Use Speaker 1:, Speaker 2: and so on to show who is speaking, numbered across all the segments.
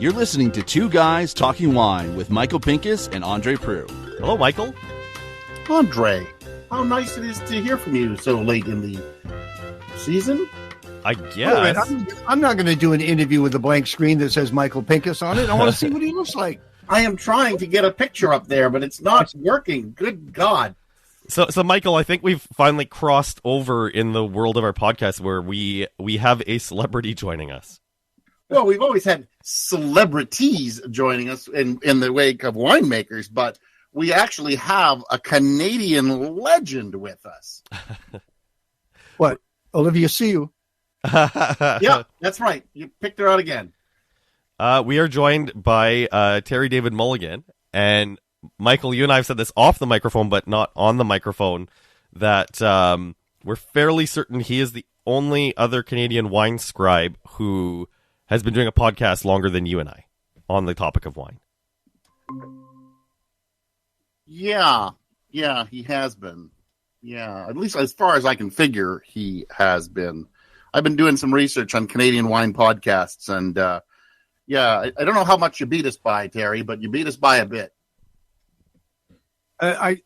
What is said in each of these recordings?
Speaker 1: You're listening to Two Guys Talking Wine with Michael Pincus and André Prue.
Speaker 2: Hello, Michael.
Speaker 3: André, how nice it is to hear from you so late in the season.
Speaker 2: I guess.
Speaker 4: I'm not going to do an interview with a blank screen that says Michael Pincus on it. I want to see what he looks like.
Speaker 3: I am trying to get a picture up there, but it's not working. Good God.
Speaker 2: So Michael, I think we've finally crossed over in the world of our podcast where we have a celebrity joining us.
Speaker 3: Well, we've always had celebrities joining us in the wake of winemakers, but we actually have a Canadian legend with us.
Speaker 4: What? Olivia Siu?
Speaker 3: Yeah, that's right. You picked her out again.
Speaker 2: We are joined by Terry David Mulligan. And Michael, you and I have said this off the microphone, but not on the microphone, that we're fairly certain he is the only other Canadian wine scribe who has been doing a podcast longer than you and I on the topic of wine.
Speaker 3: Yeah, he has been. Yeah, at least as far as I can figure, he has been. I've been doing some research on Canadian wine podcasts, and I don't know how much you beat us by, Terry, but you beat us by a bit.
Speaker 4: I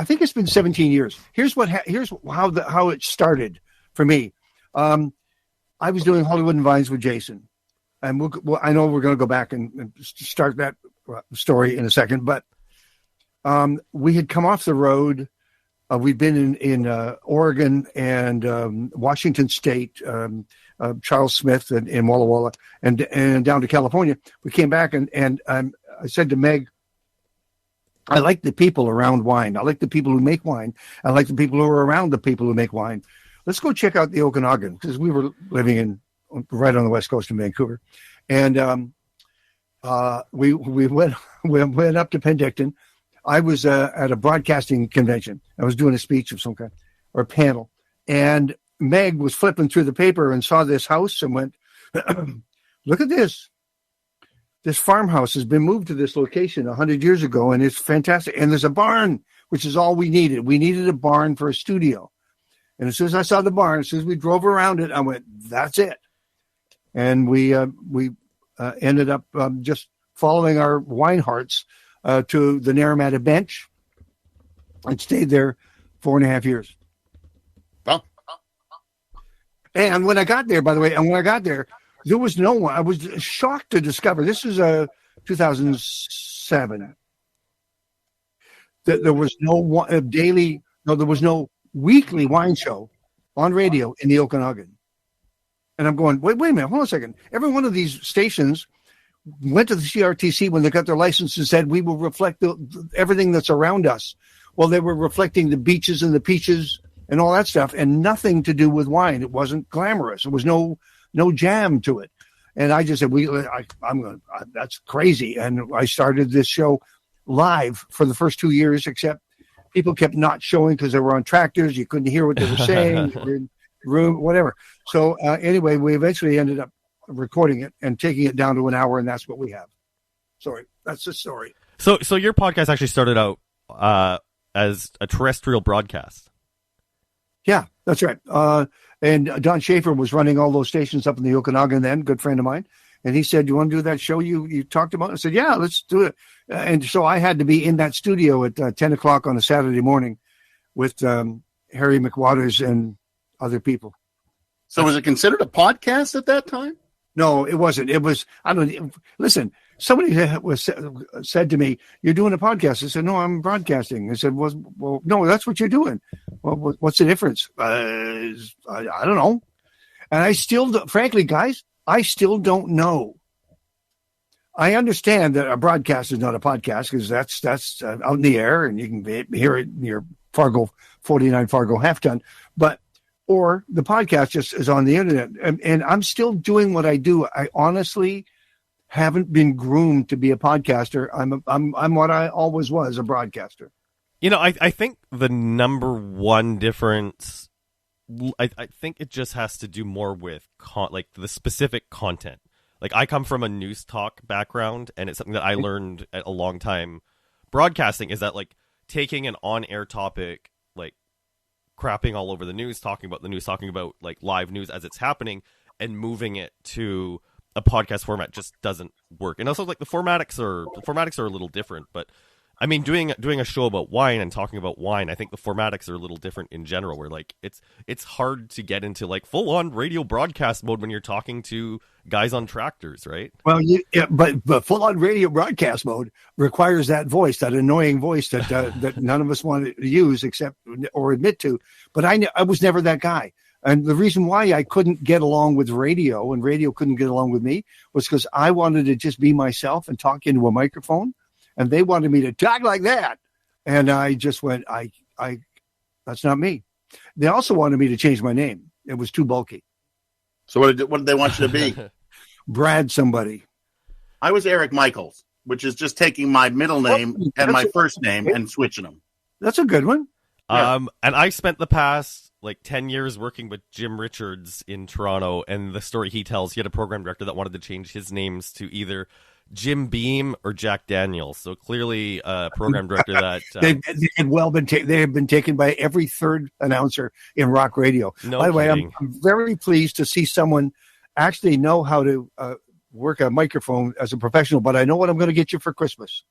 Speaker 4: think it's been 17 years. Here's how it started for me. I was doing Hollywood and Vines with Jason, and I know we're going to go back and start that story in a second, but we had come off the road. We'd been in Oregon and Washington State, Charles Smith in Walla Walla, and down to California. We came back, and I said to Meg, I like the people around wine. I like the people who make wine. I like the people who are around the people who make wine. Let's go check out the Okanagan, because we were living right on the west coast of Vancouver. And we went up to Penticton. I was at a broadcasting convention. I was doing a speech of some kind, or a panel. And Meg was flipping through the paper and saw this house and went, look at this. This farmhouse has been moved to this location 100 years ago, and it's fantastic. And there's a barn, which is all we needed. We needed a barn for a studio. And as soon as I saw the barn, as soon as we drove around it, I went, that's it. And we ended up just following our wine hearts to the Naramata bench and stayed there 4.5 years.
Speaker 3: Oh.
Speaker 4: And when I got there, by the way, there was no one. I was shocked to discover, this is 2007, that there was there was no weekly wine show on radio in the Okanagan. And I'm going, wait a minute, hold on a second. Every one of these stations went to the CRTC when they got their license and said, we will reflect everything that's around us. Well, they were reflecting the beaches and the peaches and all that stuff, and nothing to do with wine. It wasn't glamorous. There was no jam to it. And I just said, that's crazy. And I started this show live for the first 2 years, except people kept not showing because they were on tractors. You couldn't hear what they were saying. You were in the room, whatever. So anyway, we eventually ended up recording it and taking it down to an hour, and that's what we have. Sorry, that's the story.
Speaker 2: So your podcast actually started out as a terrestrial broadcast.
Speaker 4: Yeah, that's right. And Don Schaefer was running all those stations up in the Okanagan then, good friend of mine. And he said, you want to do that show you talked about? I said, yeah, let's do it. And so I had to be in that studio at 10 o'clock on a Saturday morning with Harry McWaters and other people.
Speaker 3: So was it considered a podcast at that time?
Speaker 4: No, it wasn't. It was, listen, somebody said to me, you're doing a podcast. I said, no, I'm broadcasting. I said, well, no, that's what you're doing. Well, what's the difference? I don't know. And I still, frankly, guys, I still don't know. I understand that a broadcast is not a podcast because that's out in the air and you can hear it in your 49 Fargo half ton. Or the podcast just is on the internet. And I'm still doing what I do. I honestly haven't been groomed to be a podcaster. I'm what I always was, a broadcaster.
Speaker 2: You know, I think the number one difference, I think it just has to do more with like the specific content. Like I come from a news talk background, and it's something that I learned at a long time. Broadcasting is that like taking an on-air topic, like crapping all over the news, talking about the news, talking about like live news as it's happening, and moving it to a podcast format just doesn't work. And also, like, the formatics are a little different, but I mean, doing a show about wine and talking about wine, I think the formatics are a little different in general, where like it's hard to get into like full on radio broadcast mode when you're talking to guys on tractors, right?
Speaker 4: Well, but full on radio broadcast mode requires that voice, that annoying voice that that none of us want to use except or admit to. But I was never that guy. And the reason why I couldn't get along with radio and radio couldn't get along with me was because I wanted to just be myself and talk into a microphone. And they wanted me to talk like that. And I just went, I that's not me. They also wanted me to change my name. It was too bulky.
Speaker 3: So what did they want you to be?
Speaker 4: Brad somebody.
Speaker 3: I was Eric Michaels, which is just taking my middle name and my first name and switching them.
Speaker 4: That's a good one.
Speaker 2: And I spent the past like 10 years working with Jim Richards in Toronto, and the story he tells, he had a program director that wanted to change his names to either Jim Beam or Jack Daniels. So clearly a program director that
Speaker 4: they have been taken by every third announcer in rock radio.
Speaker 2: No
Speaker 4: by the way,
Speaker 2: kidding.
Speaker 4: I'm very pleased to see someone actually know how to work a microphone as a professional. But I know what I'm going to get you for Christmas.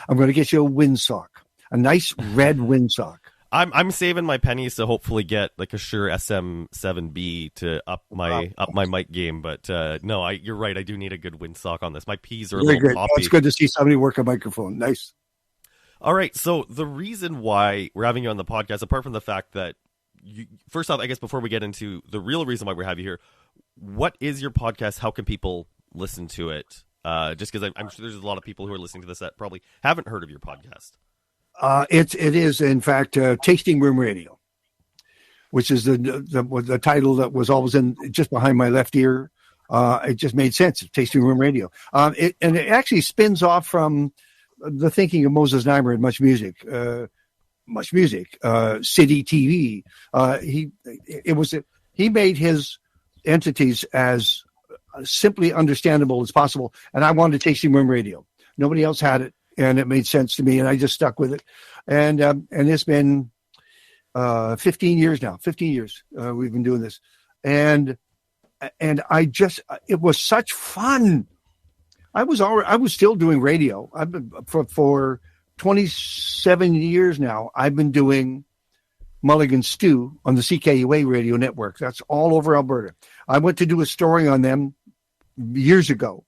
Speaker 4: I'm going to get you a windsock, a nice red windsock.
Speaker 2: I'm saving my pennies to hopefully get like a Shure SM7B to up my mic game, but no, you're right. I do need a good windsock on this. My P's are a little poppy.
Speaker 4: It's good to see somebody work a microphone. Nice.
Speaker 2: All right, so the reason why we're having you on the podcast, apart from the fact that first off, I guess before we get into the real reason why we have you here, what is your podcast? How can people listen to it? Just because I'm sure there's a lot of people who are listening to this that probably haven't heard of your podcast.
Speaker 4: It is in fact Tasting Room Radio, which is the title that was always in just behind my left ear. It just made sense. Tasting Room Radio. It actually spins off from the thinking of Moses Neimer and Much Music, City TV. He made his entities as simply understandable as possible, and I wanted Tasting Room Radio. Nobody else had it. And it made sense to me, and I just stuck with it. And it's been 15 years now. 15 years we've been doing this, and it was such fun. I was still doing radio. I've been for 27 years now. I've been doing Mulligan Stew on the CKUA radio network. That's all over Alberta. I went to do a story on them years ago.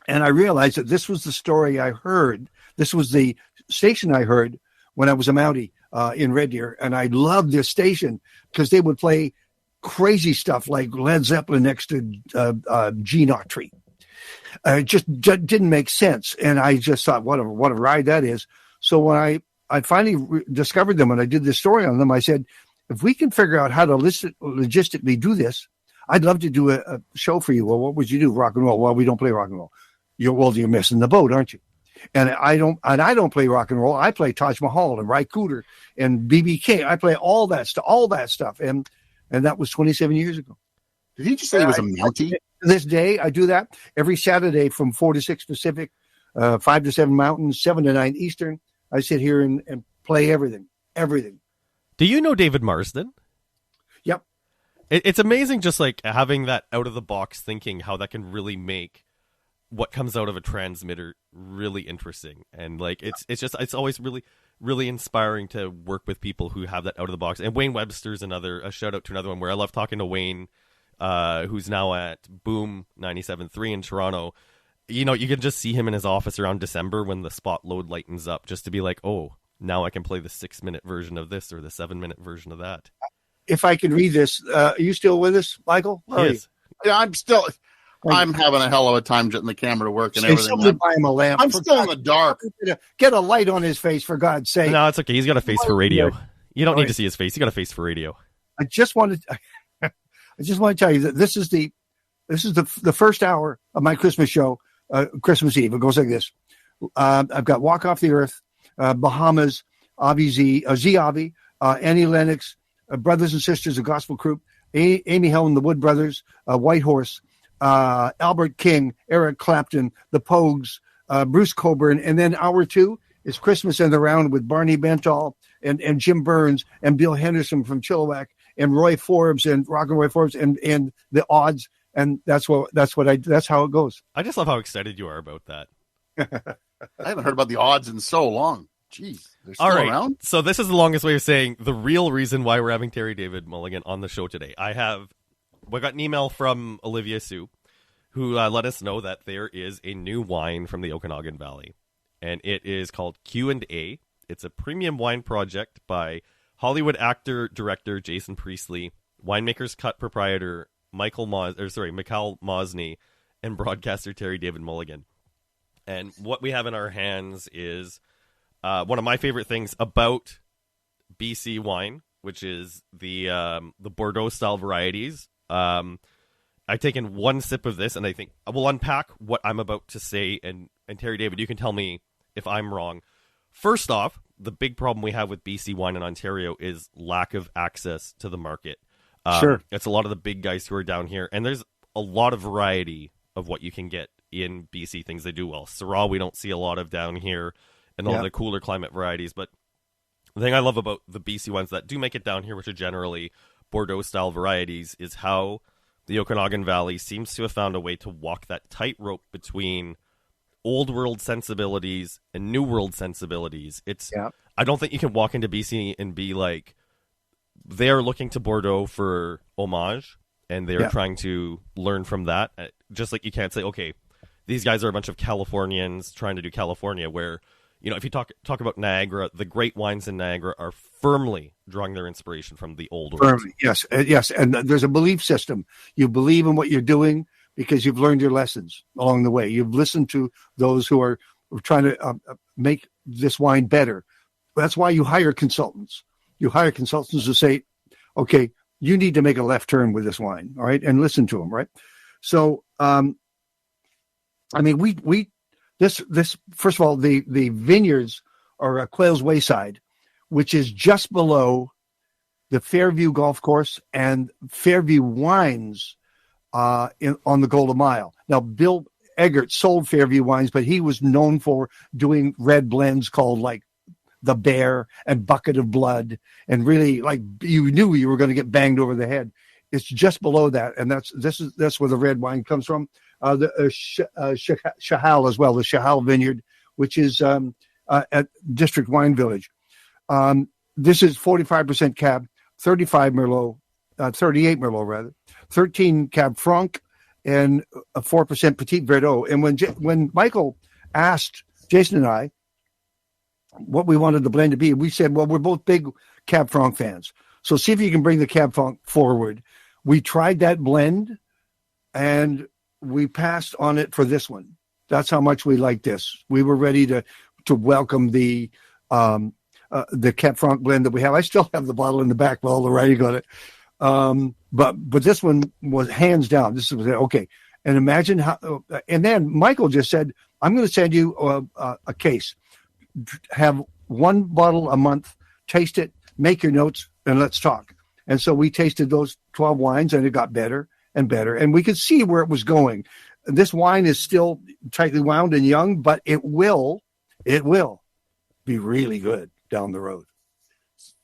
Speaker 4: And I realized that this was the story I heard. This was the station I heard when I was a Mountie in Red Deer. And I loved this station because they would play crazy stuff like Led Zeppelin next to Gene Autry. It just didn't make sense. And I just thought, what a ride that is. So when I finally discovered them and I did this story on them, I said, if we can figure out how to logistically do this, I'd love to do a show for you. Well, what would you do? Rock and roll. Well, we don't play rock and roll. You're missing the boat, aren't you? And I don't play rock and roll. I play Taj Mahal and Ry Cooder and B.B. King. I play all that stuff. And that was 27 years ago.
Speaker 3: Did he just say he was a Mountie?
Speaker 4: To this day, I do that every Saturday from 4 to 6 Pacific, 5 to 7 Mountain, 7 to 9 Eastern. I sit here and play everything.
Speaker 2: Do you know David Marsden?
Speaker 4: Yep.
Speaker 2: It's amazing just like having that out of the box thinking, how that can really make what comes out of a transmitter really interesting. And like it's always really, really inspiring to work with people who have that out of the box. And Wayne Webster's a shout out to another one where I love talking to Wayne, who's now at Boom 97.3 in Toronto. You know, you can just see him in his office around December when the spot load lightens up, just to be like, oh, now I can play the 6-minute version of this or the 7-minute version of that.
Speaker 4: If I can read this, are you still with us, Michael?
Speaker 2: Yes.
Speaker 3: Yeah, I'm having a hell of a time getting the camera to work and everything.
Speaker 4: Somebody buy him a lamp.
Speaker 3: I'm still in the dark.
Speaker 4: Get a light on his face, for God's sake.
Speaker 2: No, it's okay. He's got a face for radio. You don't need to see his face. You got a face for radio.
Speaker 4: I just want to tell you that this is the first hour of my Christmas show, Christmas Eve. It goes like this. I've got Walk Off the Earth, Bahamas, Z Avi, Annie Lennox, Brothers and Sisters, a gospel group, Amy Hell and the Wood Brothers, White Horse, Albert King, Eric Clapton, the Pogues, Bruce Coburn, and then hour 2 is Christmas in the Round with Barney Bentall and Jim Burns and Bill Henderson from Chilliwack and Roy Forbes and Rock and Roy Forbes and the odds. And that's how it goes.
Speaker 2: I just love how excited you are about that.
Speaker 3: I haven't heard about the odds in so long. Jeez, they're still
Speaker 2: All right.
Speaker 3: around?
Speaker 2: So this is the longest way of saying the real reason why we're having Terry David Mulligan on the show today. We got an email from Olivia Sue, who let us know that there is a new wine from the Okanagan Valley, and it is called Q&A. It's a premium wine project by Hollywood actor director Jason Priestley, Winemaker's Cut proprietor Michal Mosny, and broadcaster Terry David Mulligan. And what we have in our hands is one of my favorite things about BC wine, which is the Bordeaux style varieties. I've taken one sip of this, and I think I will unpack what I'm about to say. And Terry David, you can tell me if I'm wrong. First off, the big problem we have with BC wine in Ontario is lack of access to the market.
Speaker 4: Sure.
Speaker 2: It's a lot of the big guys who are down here, and there's a lot of variety of what you can get in BC, things they do well. Syrah, we don't see a lot of down here, and all the cooler climate varieties. But the thing I love about the BC ones that do make it down here, which are generally Bordeaux-style varieties, is how the Okanagan Valley seems to have found a way to walk that tightrope between old world sensibilities and new world sensibilities. I don't think you can walk into BC and be like, they're looking to Bordeaux for homage, and they're trying to learn from that. Just like you can't say, okay, these guys are a bunch of Californians trying to do California, where, you know, if you talk about Niagara, the great wines in Niagara are firmly drawing their inspiration from the old world.
Speaker 4: Yes. And there's a belief system. You believe in what you're doing because you've learned your lessons along the way. You've listened to those who are trying to make this wine better. That's why you hire consultants. You hire consultants to say, okay, you need to make a left turn with this wine, all right, and listen to them, right? So, I mean, this first of all, the vineyards are at Quail's Wayside, which is just below the Fairview Golf Course and Fairview Wines on the Golden Mile. Now, Bill Eggert sold Fairview Wines, but he was known for doing red blends called like the Bear and Bucket of Blood, and really like you knew you were going to get banged over the head. It's just below that, and that's where the red wine comes from. The Shahal as well, the Shahal Vineyard, which is at District Wine Village. This is 45% Cab, 35 Merlot, 38 Merlot rather, 13 Cab Franc, and a 4% Petit Verdot. And when Michael asked Jason and I what we wanted the blend to be, we said, well, we're both big Cab Franc fans, so see if you can bring the Cab Franc forward. We tried that blend, and we passed on it for this one. That's how much we like this. We were ready to welcome the Cab Franc blend that we have. I still have the bottle in the back with all the writing on it. But this one was hands down. This was okay. And imagine how. And then Michael just said, "I'm going to send you a case. Have one bottle a month. Taste it. Make your notes, and let's talk." And so we tasted those 12 wines, and it got better and better, and we could see where it was going. This wine is still tightly wound and young, but it will be really good down the road.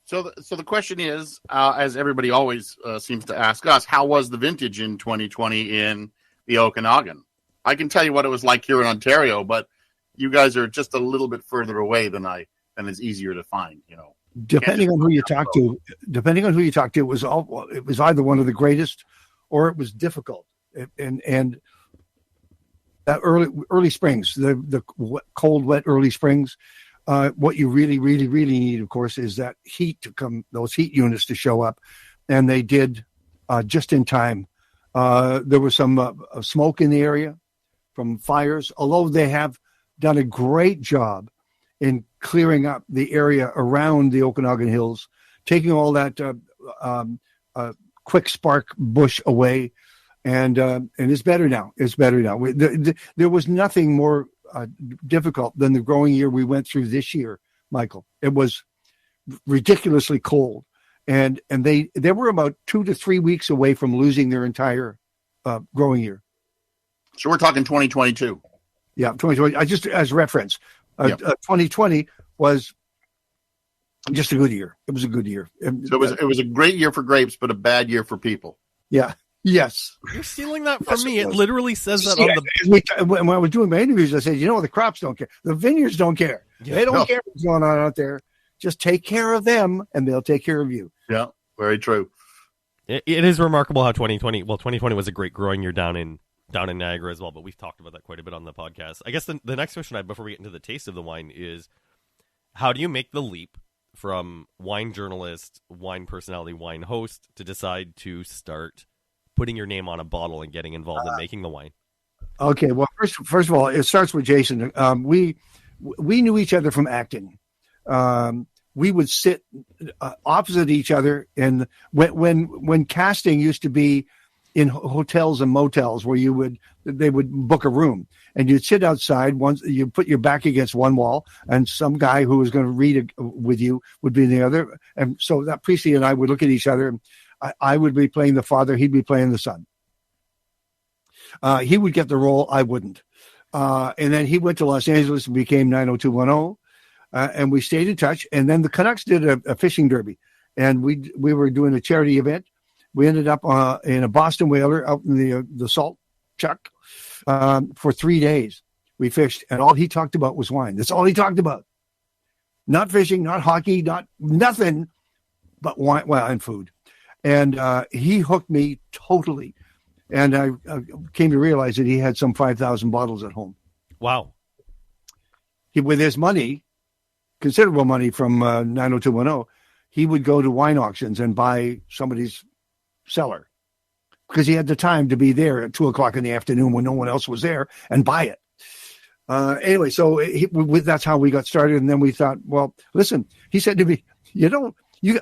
Speaker 3: So the question is, as everybody always seems to ask us, how was the vintage in 2020 in the Okanagan? I can tell you what it was like here in Ontario, but you guys are just a little bit further away than it's easier to find, you know.
Speaker 4: Depending on who you talk to, it was either one of the greatest or it was difficult. And that early springs, the cold, wet early springs, what you really, really, really need, of course, is that heat to come, those heat units to show up. And they did just in time. There was some smoke in the area from fires, although they have done a great job in clearing up the area around the Okanagan Hills, taking all that quick spark bush away, and it's better now. It's better now. There was nothing more difficult than the growing year we went through this year, Michael. It was ridiculously cold, and they were about 2 to 3 weeks away from losing their entire growing year.
Speaker 3: So we're talking 2022.
Speaker 4: Yeah, 2020. I just as reference. 2020 was Just a good year. It was a good year.
Speaker 3: So it was a great year for grapes, but a bad year for people.
Speaker 4: Yeah. Yes.
Speaker 2: You're stealing that from me. It literally says that on the.
Speaker 4: When I was doing my interviews, I said, the crops don't care. The vineyards don't care.
Speaker 2: Yeah.
Speaker 4: They don't care what's going on out there. Just take care of them, and they'll take care of you.
Speaker 3: Yeah, very true.
Speaker 2: It is remarkable how 2020 was a great growing year down in Niagara as well, but we've talked about that quite a bit on the podcast. I guess the next question before we get into the taste of the wine is, how do you make the leap from wine journalist, wine personality, wine host to decide to start putting your name on a bottle and getting involved in making the wine?
Speaker 4: Okay, well, first of all, it starts with Jason. We knew each other from acting. We would sit opposite each other, and when casting used to be in hotels and motels where they would book a room, and you'd sit outside. Once you put your back against one wall, and some guy who was going to read with you would be in the other, and so that Priestley and I would look at each other. And I would be playing the father, he'd be playing the son. He would get the role, I wouldn't. And then he went to Los Angeles and became 90210. And we stayed in touch. And then the Canucks did a fishing derby, and we were doing a charity event. We ended up in a Boston whaler out in the salt chuck for 3 days. We fished, and all he talked about was wine. That's all he talked about. Not fishing, not hockey, not nothing, but wine, and food. And he hooked me totally. And I came to realize that he had some 5,000 bottles at home.
Speaker 2: Wow.
Speaker 4: With his money, considerable money from 90210, he would go to wine auctions and buy somebody's cellar because he had the time to be there at 2:00 in the afternoon when no one else was there and buy it. Anyway, so that's how we got started. And then we thought, well, listen, he said to me,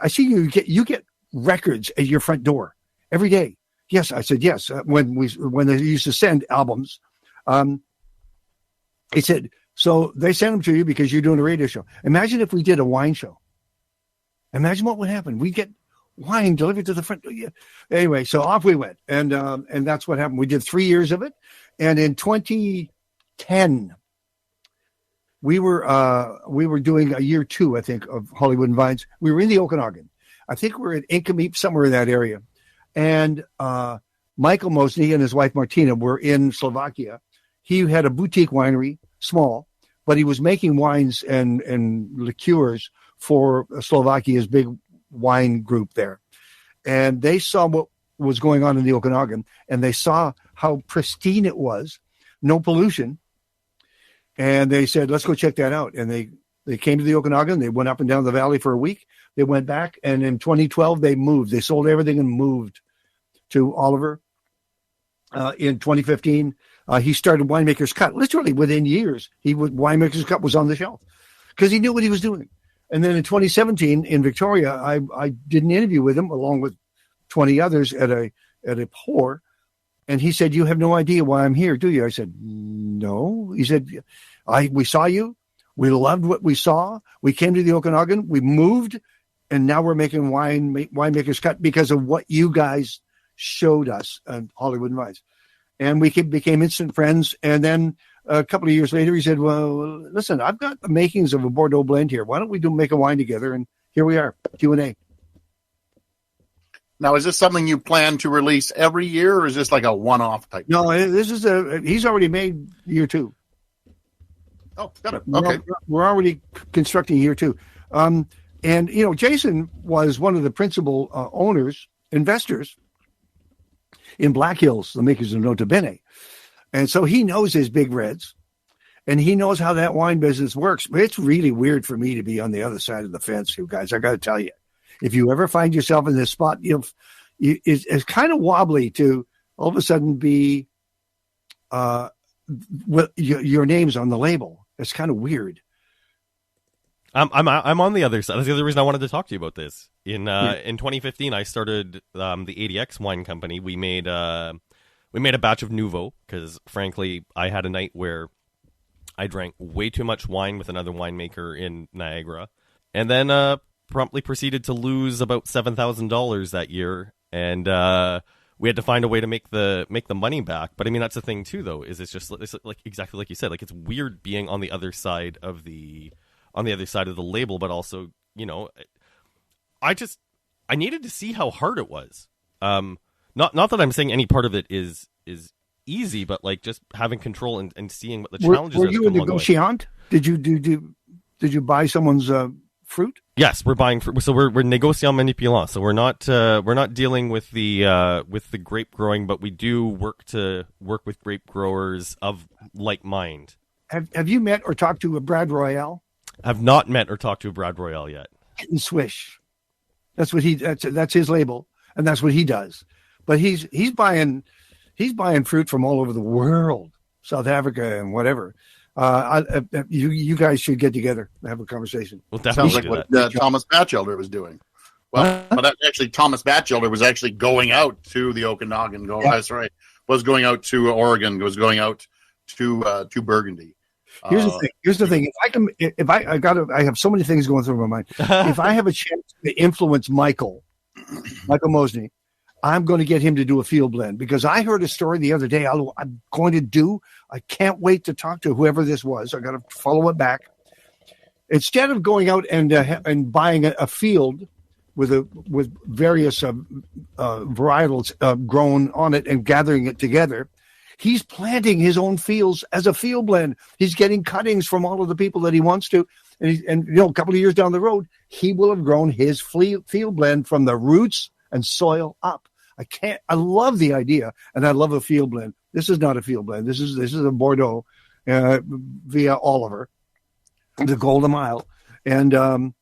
Speaker 4: I see you get records at your front door every day. Yes, I said yes. When they used to send albums, he said, so they send them to you because you're doing a radio show. Imagine if we did a wine show. Imagine what would happen. We get wine delivered to the front door. Yeah. Anyway, so off we went, and that's what happened. We did 3 years of it, and in 2010, we were doing a year 2, I think, of Hollywood and Vines. We were in the Okanagan. I think we're at Inkameep, somewhere in that area. And Michael Mosny and his wife Martina were in Slovakia. He had a boutique winery, small, but he was making wines and liqueurs for Slovakia's big wine group there. And they saw what was going on in the Okanagan, and they saw how pristine it was, no pollution. And they said, let's go check that out. And they came to the Okanagan. They went up and down the valley for a week. They went back, and in 2012, they moved. They sold everything and moved to Oliver. In 2015, he started Winemaker's Cut. Literally within years, Winemaker's Cut was on the shelf because he knew what he was doing. And then in 2017, in Victoria, I did an interview with him along with 20 others at a pour. And he said, you have no idea why I'm here, do you? I said, no. He said, we saw you. We loved what we saw. We came to the Okanagan. We moved. And now we're making Winemaker's Cut because of what you guys showed us on Hollywood and Vines. And we became instant friends. And then a couple of years later, he said, well, listen, I've got the makings of a Bordeaux blend here. Why don't we make a wine together? And here we are, Q&A.
Speaker 3: Now, is this something you plan to release every year, or is this like a one-off type?
Speaker 4: No, this is he's already made year 2.
Speaker 3: Oh, got it. Okay.
Speaker 4: We're already constructing year 2. And, Jason was one of the principal investors in Black Hills, the makers of Nota Bene. And so he knows his big reds, and he knows how that wine business works. But it's really weird for me to be on the other side of the fence, you guys. I got to tell you, if you ever find yourself in this spot, it's kind of wobbly to all of a sudden be your name's on the label. It's kind of weird.
Speaker 2: I'm on the other side. That's the other reason I wanted to talk to you about this. In 2015, I started the 80X wine company. We made a batch of Nouveau because, frankly, I had a night where I drank way too much wine with another winemaker in Niagara, and then promptly proceeded to lose about $7,000 that year. And we had to find a way to make the money back. But I mean, that's the thing too, though, is it's like exactly like you said. Like, it's weird being on the other side of the label, but also I needed to see how hard it was. Not that I'm saying any part of it is easy, but like just having control and seeing what the challenges are.
Speaker 4: Were you a negotiant? Did you buy someone's fruit?
Speaker 2: Yes, we're buying fruit. So we're négociant manipulant. So we're not dealing with the grape growing, but we do work with grape growers of like mind.
Speaker 4: Have you met or talked to a Brad Royale?
Speaker 2: Have not met or talked to a Brad Royale yet.
Speaker 4: Hit and swish. That's what that's his label, and that's what he does. But he's buying fruit from all over the world, South Africa and whatever. You guys should get together and have a conversation.
Speaker 2: Well,
Speaker 3: sounds like what Thomas Batchelder was doing. Well, but actually, Thomas Batchelder was actually going out to the Okanagan. That's right. Was going out to Oregon. Was going out to Burgundy.
Speaker 4: Here's the thing. I have so many things going through my mind. If I have a chance to influence Michael Mosny, I'm going to get him to do a field blend, because I heard a story the other day. I can't wait to talk to whoever this was. I got to follow it back. Instead of going out and buying a field with various varietals grown on it and gathering it together, he's planting his own fields as a field blend. He's getting cuttings from all of the people that he wants to. And a couple of years down the road, he will have grown his field blend from the roots and soil up. I love the idea, and I love a field blend. This is not a field blend. This is a Bordeaux via Oliver, the Golden Mile. And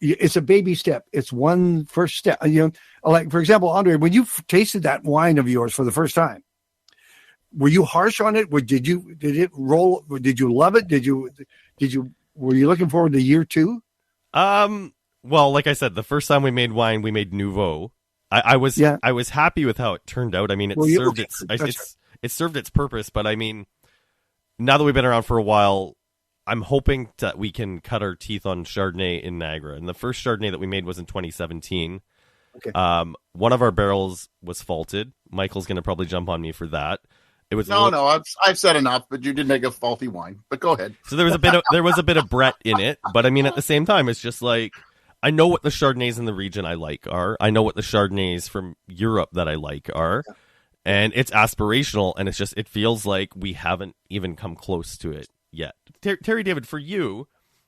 Speaker 4: it's a baby step. It's one first step. Like, for example, André, when you tasted that wine of yours for the first time, were you harsh on it? Did it roll? Did you love it? Were you looking forward to year two?
Speaker 2: Well, like I said, the first time we made wine, we made Nouveau. I was happy with how it turned out. I mean, it served its purpose, but I mean, now that we've been around for a while, I'm hoping that we can cut our teeth on Chardonnay in Niagara. And the first Chardonnay that we made was in 2017.
Speaker 4: Okay.
Speaker 2: One of our barrels was faulted. Michael's going to probably jump on me for that. It was
Speaker 3: I've said enough, but you did make a faulty wine. But go ahead.
Speaker 2: So there was a bit of Brett in it, but I mean, at the same time, it's just like, I know what the Chardonnays in the region I like are. I know what the Chardonnays from Europe that I like are. And it's aspirational, and it feels like we haven't even come close to it yet. Terry David, for you,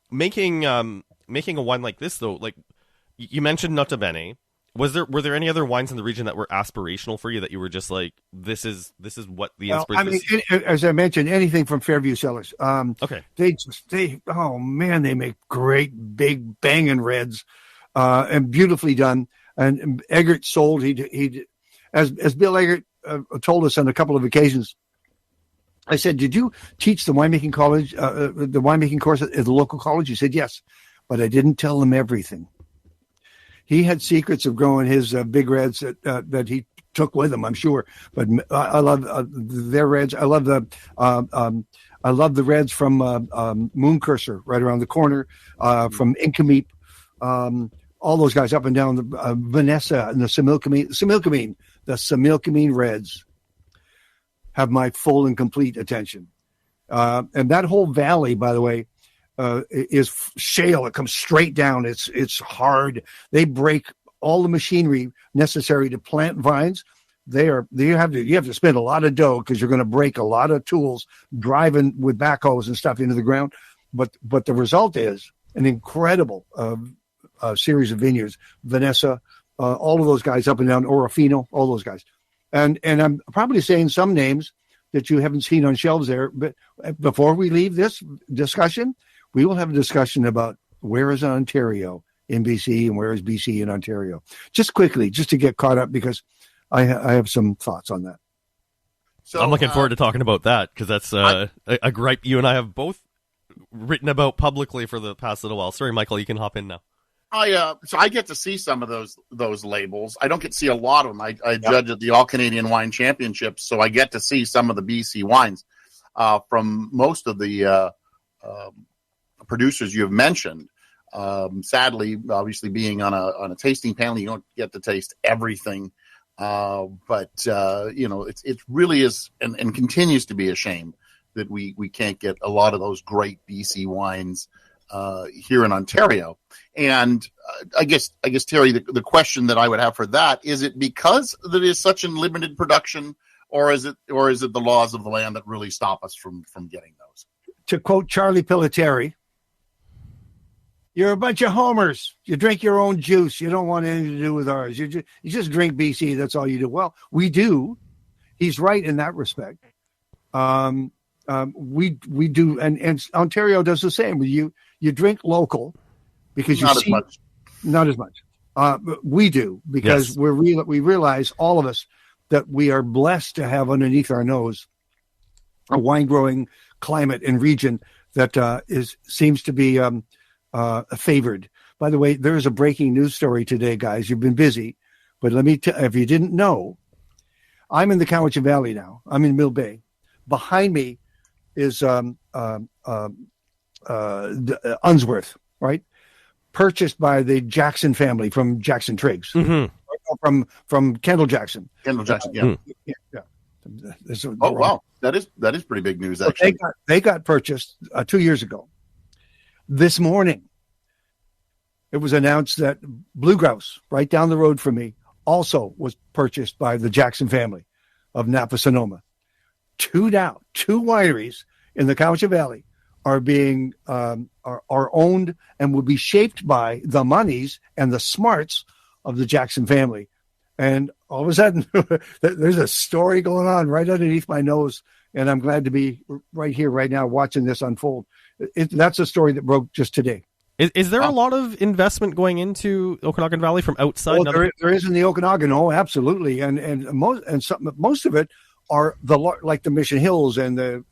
Speaker 2: making a wine like this, though, like you mentioned Nota Bene, were there any other wines in the region that were aspirational for you that you were just like, this is what the inspiration is?
Speaker 4: I mean, as I mentioned, anything from Fairview Cellars.
Speaker 2: Okay.
Speaker 4: They make great big banging reds, and beautifully done. And Eggert sold. He as Bill Eggert told us on a couple of occasions. I said, "Did you teach the winemaking college, the winemaking course at the local college?" He said, "Yes, but I didn't tell them everything." He had secrets of growing his big reds that he took with him, I'm sure. But I love their reds. I love the reds from Moon Cursor right around the corner, from Incameep, all those guys up and down the Vanessa and the Similkameen reds have my full and complete attention. And that whole valley, by the way, is shale. It comes straight down. It's hard. They break all the machinery necessary to plant vines. You have to spend a lot of dough, because you're going to break a lot of tools driving with backhoes and stuff into the ground. But the result is an incredible series of vineyards. Vanessa, all of those guys up and down, Orofino, all those guys. And I'm probably saying some names that you haven't seen on shelves there. But before we leave this discussion, we will have a discussion about where is Ontario in BC and where is BC in Ontario. Just quickly, just to get caught up, because I have some thoughts on that.
Speaker 2: So I'm looking forward to talking about that, because that's a gripe you and I have both written about publicly for the past little while. Sorry, Michael, you can hop in now.
Speaker 3: So I get to see some of those labels. I don't get to see a lot of them. I judge at the All Canadian Wine Championships, so I get to see some of the BC wines from most of the producers you have mentioned. Sadly, obviously, being on a tasting panel, you don't get to taste everything. But it really is and continues to be a shame that we can't get a lot of those great BC wines here in Ontario. And I guess Terry, the question that I would have for that is: it because there is such a limited production, or is it the laws of the land that really stop us from getting those?
Speaker 4: To quote Charlie Pillatieri, "You're a bunch of homers. You drink your own juice. You don't want anything to do with ours. You just drink BC. That's all you do." Well, we do. He's right in that respect. We do, and Ontario does the same. You drink local because
Speaker 3: not as much.
Speaker 4: Not as much. We do because
Speaker 2: Yes.
Speaker 4: we realize, all of us, that we are blessed to have underneath our nose a wine growing climate and region that seems to be favored. By the way, there is a breaking news story today, guys. You've been busy, but let me tell, if you didn't know, I'm in the Cowichan Valley now. I'm in Mill Bay. Behind me is Unsworth, right? Purchased by the Jackson family from Jackson Triggs, from Kendall Jackson.
Speaker 3: Kendall Jackson, yeah.
Speaker 4: Yeah.
Speaker 3: Oh wow, that is pretty big news, actually.
Speaker 4: They got purchased 2 years ago. This morning, it was announced that Blue Grouse, right down the road from me, also was purchased by the Jackson family of Napa Sonoma. Two wineries in the Cowichan Valley are being are owned and will be shaped by the monies and the smarts of the Jackson family. And all of a sudden, there's a story going on right underneath my nose, and I'm glad to be right here, right now, watching this unfold. That's a story that broke just today.
Speaker 2: Is there a lot of investment going into Okanagan Valley from outside?
Speaker 4: Well, there is in the Okanagan. Oh, absolutely, and most of it are like the Mission Hills and the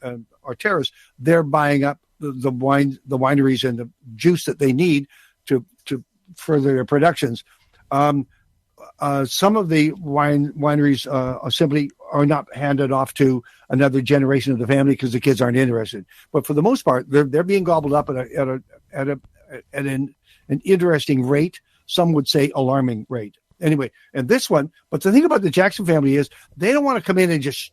Speaker 4: Arteras. They're buying up the wineries and the juice that they need to further their productions. Some of the wineries simply are not handed off to another generation of the family because the kids aren't interested. But for the most part, they're being gobbled up at an interesting rate. Some would say alarming rate. Anyway, and this one, but the thing about the Jackson family is they don't want to come in and just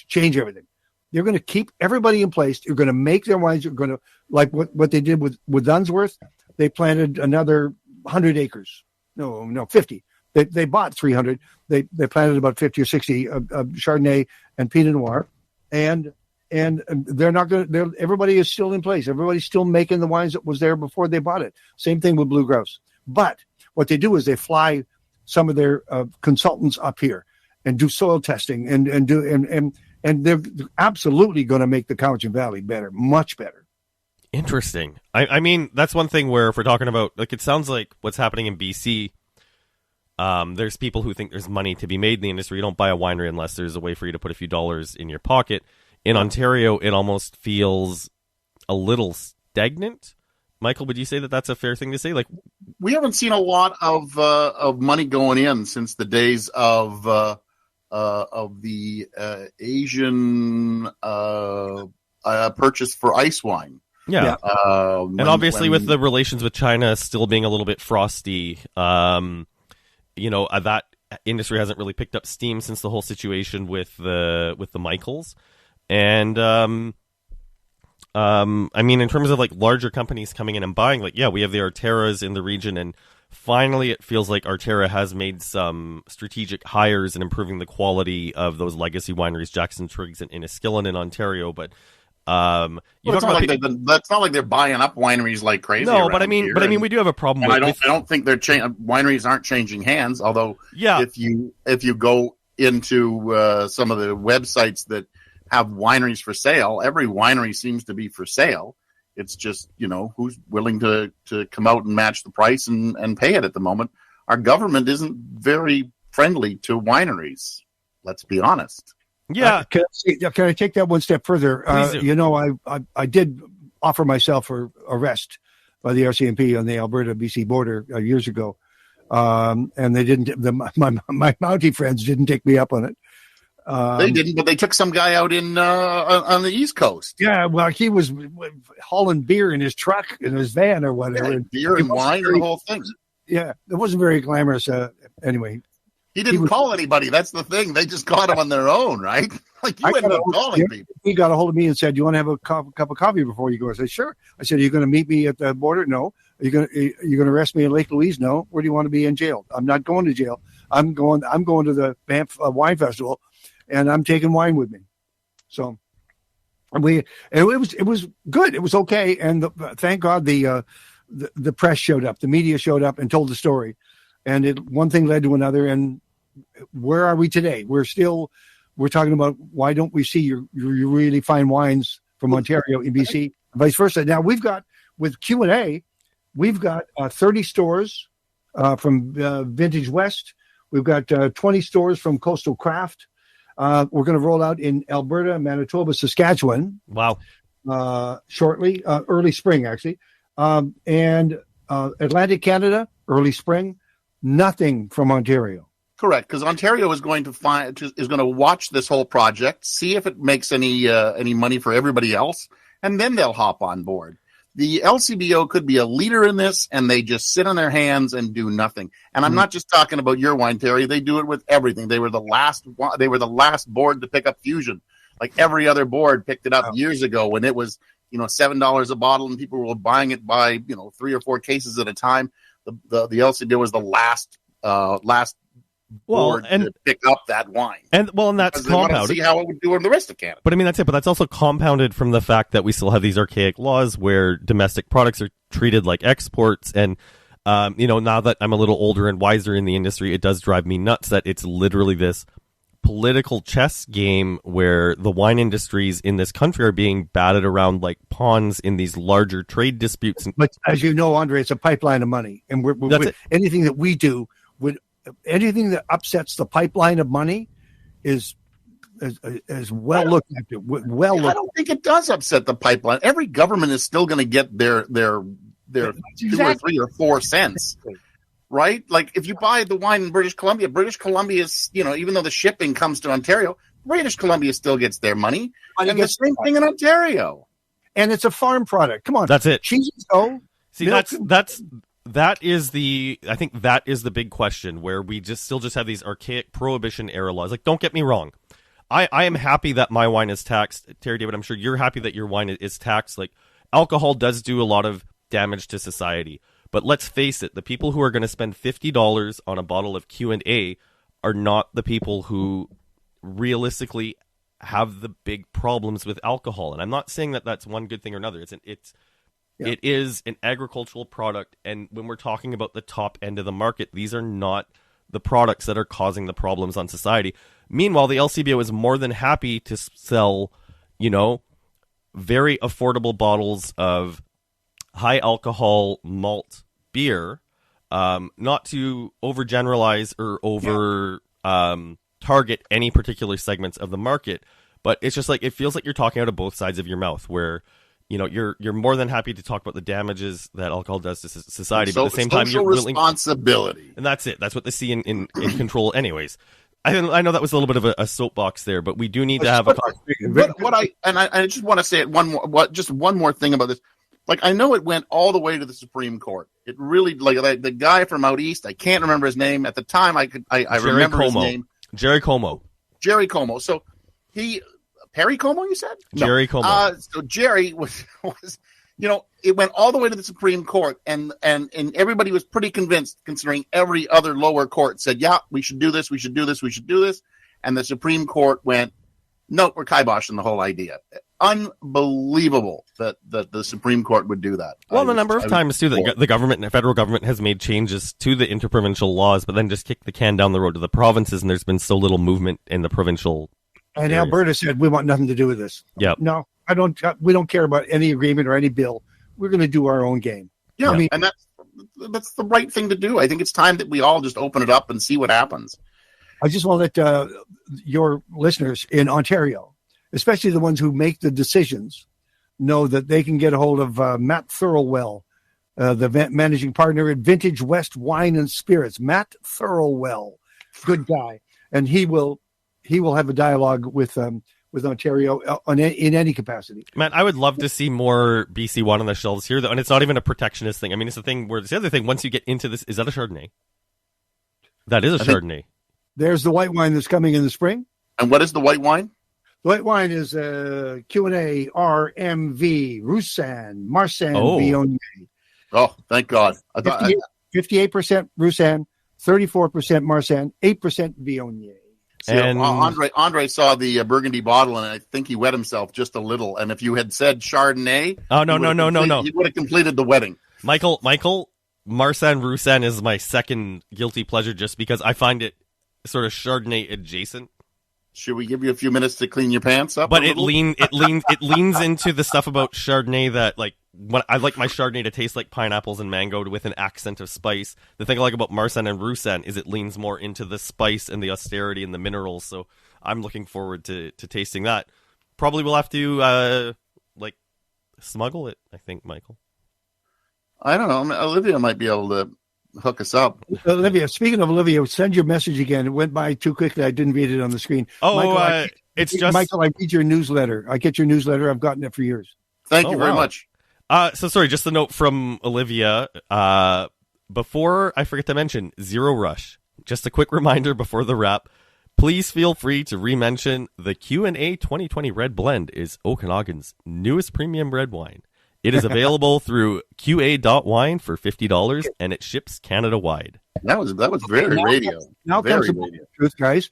Speaker 4: change everything. They're going to keep everybody in place. They're going to make their wines. They're going to, like what they did with Unsworth. They planted another 100 acres. No, 50. They bought 300. They planted about 50 or 60 of Chardonnay and Pinot Noir, and they're not going to. Everybody is still in place. Everybody's still making the wines that was there before they bought it. Same thing with Blue Grouse. But what they do is they fly some of their consultants up here and do soil testing and they're absolutely going to make the Cowichan Valley better, much better.
Speaker 2: Interesting. I mean, that's one thing where if we're talking about, like, it sounds like what's happening in BC. There's people who think there's money to be made in the industry. You don't buy a winery unless there's a way for you to put a few dollars in your pocket. In Ontario, it almost feels a little stagnant. Michael, would you say that that's a fair thing to say? Like,
Speaker 3: we haven't seen a lot of money going in since the days of the Asian purchase for ice wine.
Speaker 2: Yeah. And obviously with the relations with China still being a little bit frosty, that industry hasn't really picked up steam since the whole situation with the Michals. And I mean, in terms of like larger companies coming in and buying, like, yeah, we have the Arteras in the region, and finally it feels like Artera has made some strategic hires in improving the quality of those legacy wineries, Jackson Triggs and Enniskillen in Ontario. But
Speaker 3: it's not like they're buying up wineries like crazy.
Speaker 2: No, but I mean, we do have a problem.
Speaker 3: I don't think wineries aren't changing hands. Although,
Speaker 2: yeah, if
Speaker 3: you go into some of the websites that have wineries for sale, every winery seems to be for sale. It's just, who's willing to come out and match the price and pay it at the moment. Our government isn't very friendly to wineries. Let's be honest.
Speaker 2: Yeah.
Speaker 4: Can I take that one step further? I did offer myself for arrest by the RCMP on the Alberta-BC border years ago. And they didn't, my Mountie friends didn't take me up on it.
Speaker 3: They didn't, but they took some guy out on the East Coast.
Speaker 4: Yeah, well, he was hauling beer in his truck, in his van, or whatever.
Speaker 3: Yeah, beer and wine and the whole thing.
Speaker 4: Yeah, it wasn't very glamorous. Anyway,
Speaker 3: He didn't call anybody. That's the thing. They just caught him on their own, right? Like you ended up calling people.
Speaker 4: He got a hold of me and said, "Do you want to have a cup of coffee before you go?" I said, "Sure." I said, "Are you going to meet me at the border?" "No." Are you going to arrest me in Lake Louise?" "No." "Where do you want to be in jail?" "I'm not going to jail. I'm going to the Banff Wine Festival, and I'm taking wine with me." So it was good. It was okay, and thank God the press showed up, the media showed up and told the story, and one thing led to another. And where are we today? We're talking about why don't we see your really fine wines from Ontario in BC, and vice versa. Now we've got with Q&A, we've got 30 stores from Vintage West. We've got 20 stores from Coastal Craft. We're going to roll out in Alberta, Manitoba, Saskatchewan.
Speaker 2: Wow.
Speaker 4: Shortly, early spring, actually. And Atlantic Canada, early spring. Nothing from Ontario.
Speaker 3: Correct, because Ontario is going to watch this whole project, see if it makes any money for everybody else, and then they'll hop on board. The LCBO could be a leader in this, and they just sit on their hands and do nothing. And I'm not just talking about your wine, Terry. They do it with everything. They were the last board to pick up Fusion. Like every other board picked it up years ago when it was, $7 a bottle, and people were buying it by 3 or 4 cases at a time. The LCBO was the last board to pick up that wine.
Speaker 2: And that's
Speaker 3: because they want
Speaker 2: compounded.
Speaker 3: to see how it would do in the rest of Canada.
Speaker 2: But I mean, that's it. But that's also compounded from the fact that we still have these archaic laws where domestic products are treated like exports. And, now that I'm a little older and wiser in the industry, it does drive me nuts that it's literally this political chess game where the wine industries in this country are being batted around like pawns in these larger trade disputes.
Speaker 4: But as you know, Andre, it's a pipeline of money. And anything that we do anything that upsets the pipeline of money is well looked at. I don't
Speaker 3: think it does upset the pipeline. Every government is still going to get their 2 or 3 or 4 cents, right? Like if you buy the wine in British Columbia is, even though the shipping comes to Ontario, British Columbia still gets their money. And the same thing in Ontario.
Speaker 4: And it's a farm product. Come on.
Speaker 2: That's it.
Speaker 4: Cheeses go.
Speaker 2: See, I think that is the big question where we still have these archaic prohibition era laws. Like, don't get me wrong. I am happy that my wine is taxed. Terry David, I'm sure you're happy that your wine is taxed. Like, alcohol does do a lot of damage to society. But let's face it, the people who are going to spend $50 on a bottle of Q&A are not the people who realistically have the big problems with alcohol. And I'm not saying that that's one good thing or another. It is an agricultural product, and when we're talking about the top end of the market, these are not the products that are causing the problems on society. Meanwhile, the LCBO is more than happy to sell, very affordable bottles of high alcohol malt beer, not to overgeneralize or target any particular segments of the market, but it's just like it feels like you're talking out of both sides of your mouth where you're more than happy to talk about the damages that alcohol does to society, but at the same time, you're willing
Speaker 3: responsibility.
Speaker 2: And that's it. That's what they see in control, anyways. I know that was a little bit of a soapbox there, but we do need to have a.
Speaker 3: I just want to say one more thing about this. Like, I know it went all the way to the Supreme Court. It really, the guy from out east, I can't remember his name at the time. I remember his name.
Speaker 2: Jerry Como.
Speaker 3: So Perry Como, you said?
Speaker 2: Jerry Como.
Speaker 3: So Jerry was it went all the way to the Supreme Court, and everybody was pretty convinced, considering every other lower court said, yeah, we should do this, we should do this, we should do this. And the Supreme Court went, no, we're kiboshing the whole idea. Unbelievable that the Supreme Court would do that.
Speaker 2: Well, the number of times, too, that the government and the federal government has made changes to the interprovincial laws, but then just kicked the can down the road to the provinces, and there's been so little movement in the provincial
Speaker 4: And areas. Alberta said, we want nothing to do with this.
Speaker 2: Yeah.
Speaker 4: No, we don't care about any agreement or any bill. We're going to do our own game.
Speaker 3: Yeah, and that's the right thing to do. I think it's time that we all just open it up and see what happens.
Speaker 4: I just want to let your listeners in Ontario, especially the ones who make the decisions, know that they can get a hold of Matt Thirlwell, the managing partner at Vintage West Wine and Spirits. Matt Thirlwell, good guy, and he will have a dialogue with Ontario in any capacity.
Speaker 2: Man, I would love to see more BC wine on the shelves here, though, and it's not even a protectionist thing. I mean, it's the thing where the other thing. Once you get into this, is that a Chardonnay? That is a Chardonnay.
Speaker 4: There's the white wine that's coming in the spring.
Speaker 3: And what is the white wine?
Speaker 4: The white wine is Q&A RMV Roussanne Marsanne Viognier.
Speaker 3: Oh, thank God.
Speaker 4: 58% Roussanne, 34% Marsanne, 8% Viognier.
Speaker 3: So André saw the Burgundy bottle, and I think he wet himself just a little. And if you had said Chardonnay,
Speaker 2: no,
Speaker 3: he would have completed the wedding.
Speaker 2: Michael, Marsanne Roussanne is my second guilty pleasure, just because I find it sort of Chardonnay adjacent.
Speaker 3: Should we give you a few minutes to clean your pants up?
Speaker 2: But it leans into the stuff about Chardonnay that, like, when I like my Chardonnay to taste like pineapples and mango with an accent of spice. The thing I like about Marsanne and Roussanne is it leans more into the spice and the austerity and the minerals. So I'm looking forward to tasting that. Probably we'll have to smuggle it, I think, Michael.
Speaker 3: I don't know. Olivia might be able to hook us up.
Speaker 4: Olivia, speaking of Olivia, send your message again. It went by too quickly. I didn't read it on the screen.
Speaker 2: Michael,
Speaker 4: I read your newsletter. I get your newsletter. I've gotten it for years.
Speaker 3: Thank you very much.
Speaker 2: So sorry, just a note from Olivia. Before I forget to mention, Zero Rush. Just a quick reminder before the wrap. Please feel free to re-mention the Q&A 2020 Red Blend is Okanagan's newest premium red wine. It is available through QA.wine for $50, and it ships Canada-wide.
Speaker 3: That was very radio.
Speaker 4: Now
Speaker 3: very
Speaker 4: comes the truth, guys.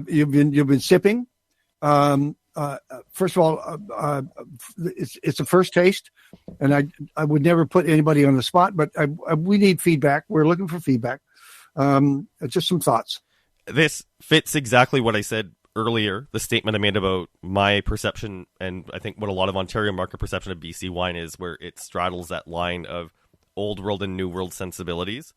Speaker 4: You've been sipping. First of all, it's a first taste, and I would never put anybody on the spot, but we need feedback. We're looking for feedback. Just some thoughts.
Speaker 2: This fits exactly what I said earlier, the statement I made about my perception, and I think what a lot of Ontario market perception of BC wine is, where it straddles that line of old world and new world sensibilities.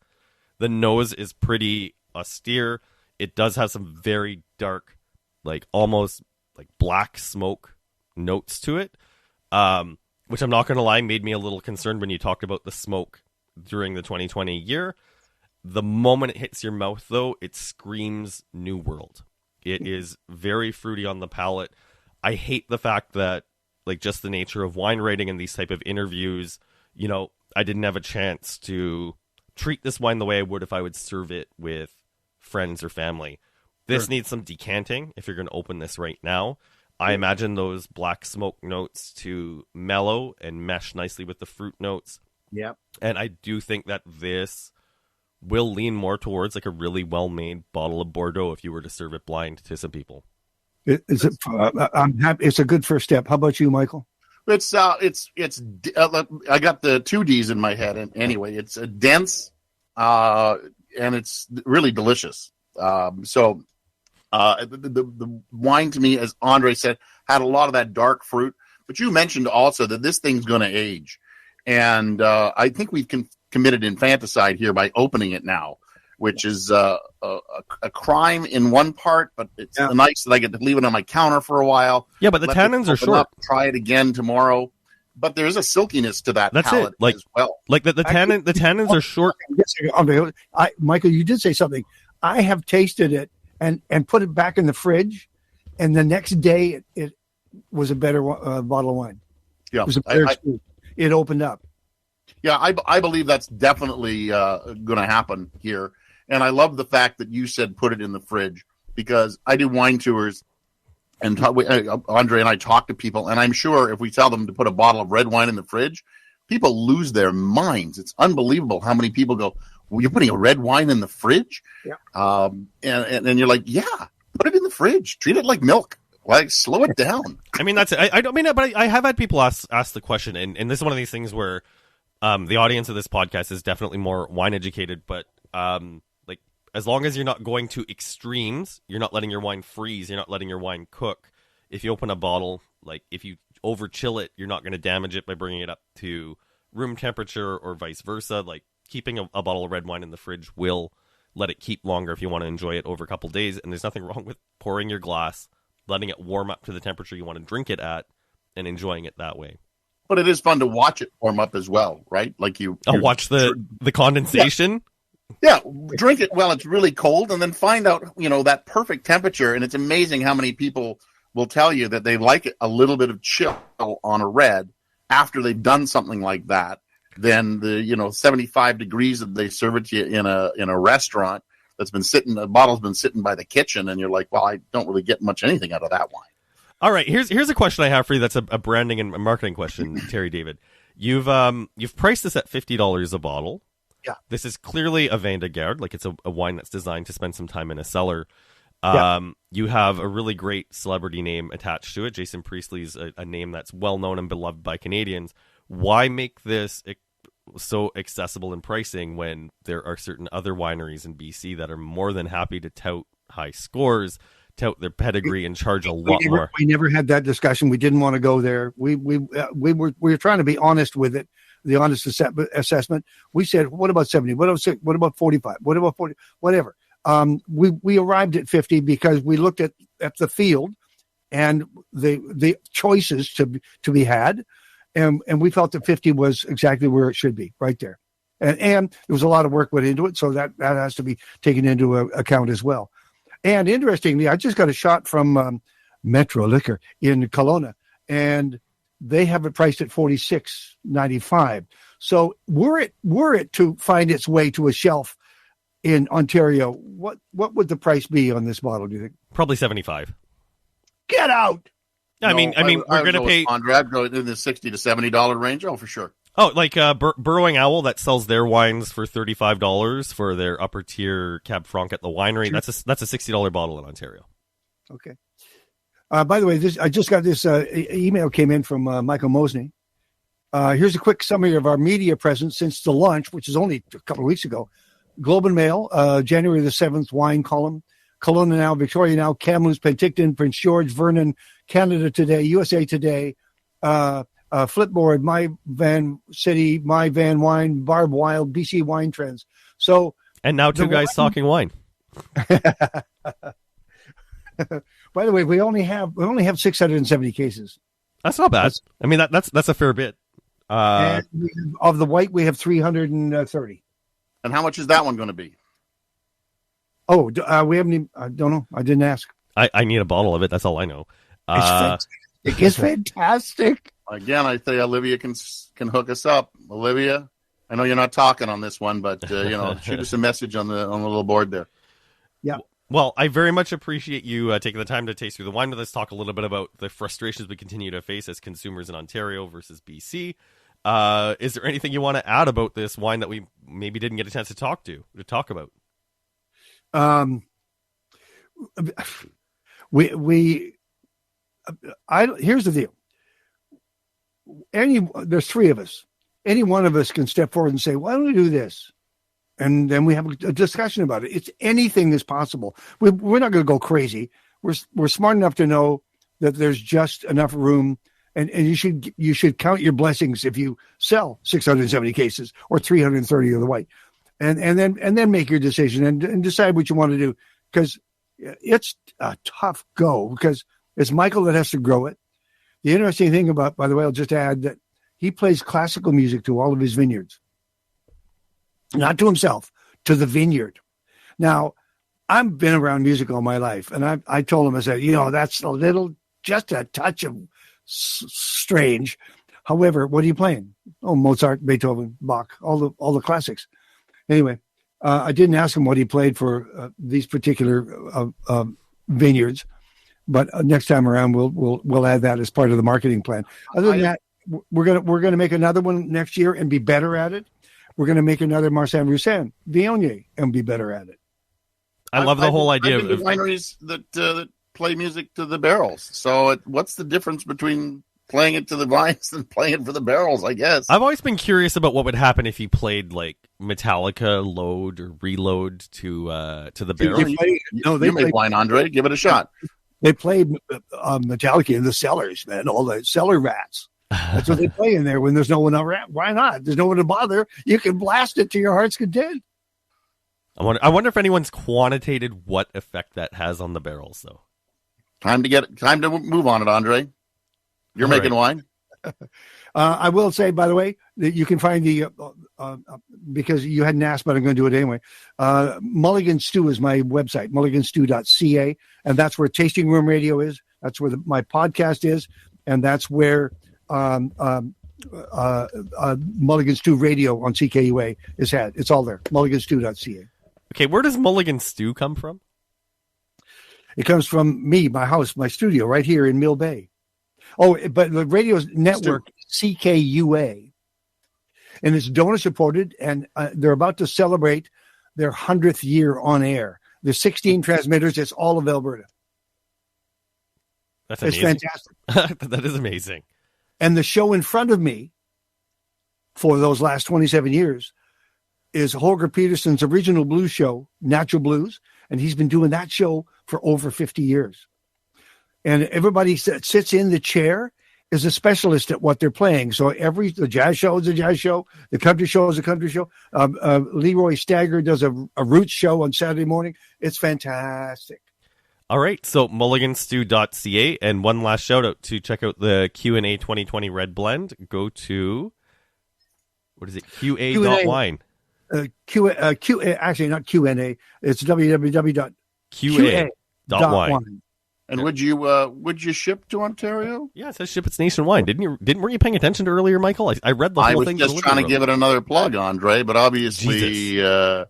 Speaker 2: The nose is pretty austere. It does have some very dark, like almost like black smoke notes to it, which I'm not going to lie, made me a little concerned when you talked about the smoke during the 2020 year. The moment it hits your mouth, though, it screams New World. It is very fruity on the palate. I hate the fact that, like, just the nature of wine rating and these type of interviews, you know, I didn't have a chance to treat this wine the way I would if I would serve it with friends or family. This needs some decanting if you're going to open this right now. I imagine those black smoke notes to mellow and mesh nicely with the fruit notes.
Speaker 4: Yeah.
Speaker 2: And I do think that this will lean more towards like a really well-made bottle of Bordeaux if you were to serve it blind to some people.
Speaker 4: I'm happy. It's a good first step. How about you, Michael?
Speaker 3: I got the 2 Ds in my head. And anyway, it's dense, and it's really delicious. The wine to me, as André said, had a lot of that dark fruit, but you mentioned also that this thing's going to age. And I think we've committed infanticide here by opening it now, which is a crime in one part, but it's nice that I get to leave it on my counter for a while.
Speaker 2: Yeah, but the tannins are short.
Speaker 3: Try it again tomorrow. But there's a silkiness to that palate as well.
Speaker 2: Like the tannins are short.
Speaker 4: Michael, you did say something. I have tasted it and put it back in the fridge, and the next day it was a better bottle of wine.
Speaker 3: Yeah,
Speaker 4: it was a better it opened up.
Speaker 3: Yeah, I believe that's definitely going to happen here. And I love the fact that you said put it in the fridge, because I do wine tours, and André and I talk to people, and I'm sure if we tell them to put a bottle of red wine in the fridge, people lose their minds. It's unbelievable how many people go, well, you're putting a red wine in the fridge? Yeah. And you're like, yeah, put it in the fridge. Treat it like milk. Like, slow it down.
Speaker 2: I mean, that's it. I don't mean it, but I have had people ask the question, and this is one of these things where the audience of this podcast is definitely more wine educated, but like, as long as you're not going to extremes, you're not letting your wine freeze, you're not letting your wine cook. If you open a bottle, like, if you over chill it, you're not going to damage it by bringing it up to room temperature or vice versa. Like, keeping a bottle of red wine in the fridge will let it keep longer if you want to enjoy it over a couple days, and there's nothing wrong with pouring your glass, letting it warm up to the temperature you want to drink it at, and enjoying it that way.
Speaker 3: But it is fun to watch it warm up as well, right? Like
Speaker 2: watch the condensation.
Speaker 3: Yeah, drink it while it's really cold, and then find out, that perfect temperature. And it's amazing how many people will tell you that they like it a little bit of chill on a red after they've done something like that. Then the 75 degrees that they serve it to you in a restaurant, that's been sitting. The bottle's been sitting by the kitchen, and you're like, well, I don't really get much anything out of that wine.
Speaker 2: All right, here's a question I have for you. That's a branding and marketing question, Terry David. You've priced this at $50 a bottle.
Speaker 4: Yeah.
Speaker 2: This is clearly a Vin de Garde, like it's a wine that's designed to spend some time in a cellar. You have a really great celebrity name attached to it. Jason Priestley's a name that's well known and beloved by Canadians. Why make this so accessible in pricing when there are certain other wineries in BC that are more than happy to tout high scores, tout their pedigree, and charge a lot more?
Speaker 4: We never had that discussion. We didn't want to go there. We were trying to be honest with it. The honest assessment. We said, what about 70? What about 45? What about 40? Whatever. We arrived at 50 because we looked at the field and the choices to be had, and we felt that 50 was exactly where it should be, right there. And there was a lot of work went into it, so that has to be taken into account as well. And interestingly, I just got a shot from Metro Liquor in Kelowna, and they have it priced at $46.95. So were it to find its way to a shelf in Ontario, what would the price be on this bottle, do you think?
Speaker 2: Probably $75.
Speaker 4: Get out!
Speaker 2: I mean, we're going to pay.
Speaker 3: André, I'd go in the $60 to $70 range. Oh, for sure.
Speaker 2: Oh, like Burrowing Owl that sells their wines for $35 for their upper tier Cab Franc at the winery. Sure. That's a $60 bottle in Ontario.
Speaker 4: Okay. By the way, I just got this email came in from Michael Mosny. Here's a quick summary of our media presence since the launch, which is only a couple of weeks ago. Globe and Mail, January the 7th, wine column. Kelowna Now, Victoria Now, Kamloops, Penticton, Prince George, Vernon, Canada Today, USA Today, Flipboard, My Van City, My Van Wine, Barb Wild, BC Wine Trends. So,
Speaker 2: and now two guys talking wine.
Speaker 4: By the way, we only have 670 cases.
Speaker 2: That's not bad. I mean, that's a fair bit.
Speaker 4: And of the white, we have 330.
Speaker 3: And how much is that one going to be?
Speaker 4: Oh, we haven't even, I don't know. I didn't ask.
Speaker 2: I need a bottle of it. That's all I know.
Speaker 4: It's fantastic.
Speaker 3: Again, I think Olivia can hook us up. Olivia, I know you're not talking on this one, but shoot us a message on the little board there.
Speaker 4: Yeah.
Speaker 2: Well, I very much appreciate you taking the time to taste through the wine with us, talk a little bit about the frustrations we continue to face as consumers in Ontario versus BC. Is there anything you want to add about this wine that we maybe didn't get a chance to talk about?
Speaker 4: Here's the deal. There's three of us. Any one of us can step forward and say, why don't we do this? And then we have a discussion about it. It's anything is possible. We're not going to go crazy. We're smart enough to know that there's just enough room, and you should count your blessings if you sell 670 cases or 330 of the white, and then make your decision and decide what you want to do, because it's a tough go, because it's Michael that has to grow it. The interesting thing by the way, I'll just add that he plays classical music to all of his vineyards. Not to himself, to the vineyard. Now, I've been around music all my life, and I told him, I said, that's just a touch of strange. However, what are you playing? Oh, Mozart, Beethoven, Bach, all the classics. Anyway, I didn't ask him what he played for these particular vineyards, but next time around we'll add that as part of the marketing plan. Other than that, we're gonna make another one next year and be better at it. We're going to make another Marsan Roussan Viognier and be better at it.
Speaker 2: I love the whole idea
Speaker 3: of wineries that play music to the barrels. So what's the difference between playing it to the vines and playing it for the barrels, I guess?
Speaker 2: I've always been curious about what would happen if you played like Metallica Load or Reload to the barrels.
Speaker 3: They make wine, André. Give it a shot.
Speaker 4: They played Metallica in the cellars, man. All the cellar rats. That's what they play in there when there's no one around. Why not? There's no one to bother. You can blast it to your heart's content.
Speaker 2: I wonder if anyone's quantitated what effect that has on the barrels, though.
Speaker 3: Time to move on it, André. You're making wine.
Speaker 4: I will say, by the way, that you can find the because you hadn't asked, but I'm going to do it anyway. Mulligan Stew is my website, mulliganstew.ca, and that's where Tasting Room Radio is. That's where my podcast is, and that's where Mulligan Stew Radio on CKUA is had. It's all there. Mulliganstew.ca.
Speaker 2: Okay, where does Mulligan stew come from?
Speaker 4: It comes from me, my house, my studio right here in Mill Bay. Oh, but the radio network, CKUA, and it's donor supported, and they're about to celebrate their 100th year on air. There's 16 transmitters. It's all of Alberta.
Speaker 2: That's amazing.
Speaker 4: It's fantastic.
Speaker 2: That is amazing.
Speaker 4: And the show in front of me for those last 27 years is Holger Peterson's original blues show, Natural Blues. And he's been doing that show for over 50 years. And everybody that sits in the chair is a specialist at what they're playing. So the jazz show is a jazz show. The country show is a country show. Leroy Stagger does a roots show on Saturday morning. It's fantastic.
Speaker 2: All right, so mulliganstew.ca, and one last shout out to check out the Q&A 2020 Red Blend. Go to, what is it, QA.wine.
Speaker 4: Actually, not Q&A. It's
Speaker 2: www.qa.wine.
Speaker 3: And would you ship to Ontario?
Speaker 2: Yeah, it says ship. It's nationwide. Weren't you paying attention earlier, Michael? I read the whole thing.
Speaker 3: I was just trying to give it another plug, Andre, but obviously you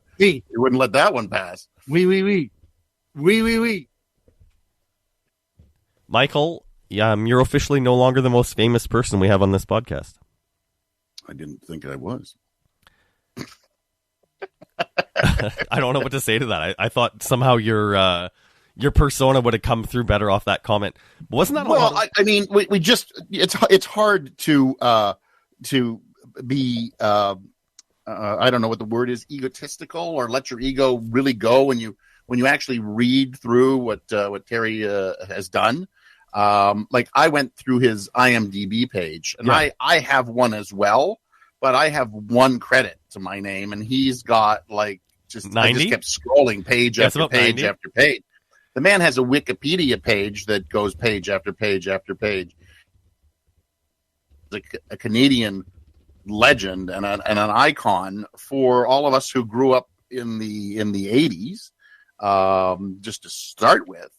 Speaker 3: wouldn't let that one pass.
Speaker 4: Oui.
Speaker 2: Michael, you're officially no longer the most famous person we have on this podcast.
Speaker 3: I didn't think I was.
Speaker 2: I don't know what to say to that. I thought somehow your persona would have come through better off that comment. Wasn't that
Speaker 3: I mean, we just it's hard to be I don't know what the word is, egotistical, or let your ego really go when you actually read through what Terry has done. Like I went through his IMDb page, and I have one as well, but I have one credit to my name, and he's got like just 90? I just kept scrolling page after page 90? After page. The man has a Wikipedia page that goes page after page after page. A Canadian legend and an icon for all of us who grew up in the 80s. Just to start with,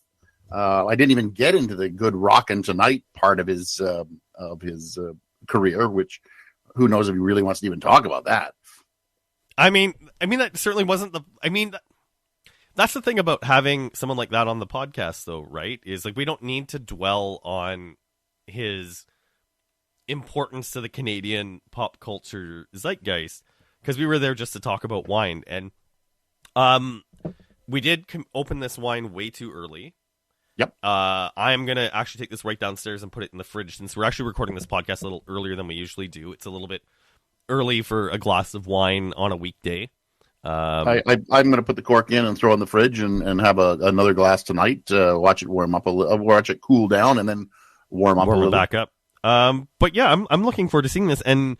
Speaker 3: I didn't even get into the good rockin' tonight part of his career, which who knows if he really wants to even talk about that.
Speaker 2: I mean that certainly wasn't that's the thing about having someone like that on the podcast, though, right? Is like we don't need to dwell on his importance to the Canadian pop culture zeitgeist, because we were there just to talk about wine, and we did open this wine way too early.
Speaker 3: Yep.
Speaker 2: I'm going to actually take this right downstairs and put it in the fridge, since we're actually recording this podcast a little earlier than we usually do. It's a little bit early for a glass of wine on a weekday.
Speaker 3: I'm going to put the cork in and throw it in the fridge and have another glass tonight. Watch it warm up watch it cool down, and then warm up a little.
Speaker 2: Back up. But yeah, I'm looking forward to seeing this. And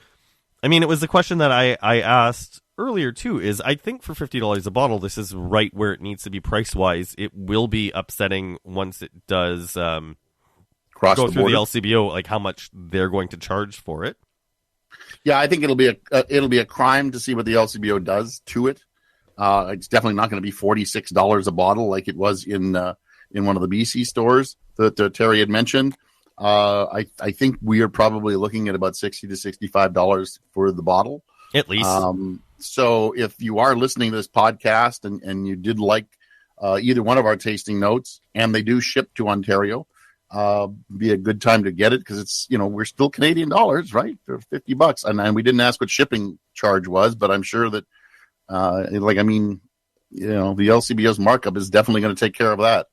Speaker 2: I mean, it was the question that I asked earlier too, is I think for $50 a bottle, this is right where it needs to be price wise. It will be upsetting once it does go through the LCBO, like how much they're going to charge for it.
Speaker 3: Yeah, I think it'll be a crime to see what the LCBO does to it. It's definitely not going to be $46 a bottle like it was in one of the BC stores that Terry had mentioned. I think we are probably looking at about $60 to $65 for the bottle,
Speaker 2: at least.
Speaker 3: So if you are listening to this podcast and you did like either one of our tasting notes, and they do ship to Ontario, be a good time to get it, because it's, we're still Canadian dollars, right? They're $50, and we didn't ask what shipping charge was, but I'm sure that the LCBO's markup is definitely going to take care of that.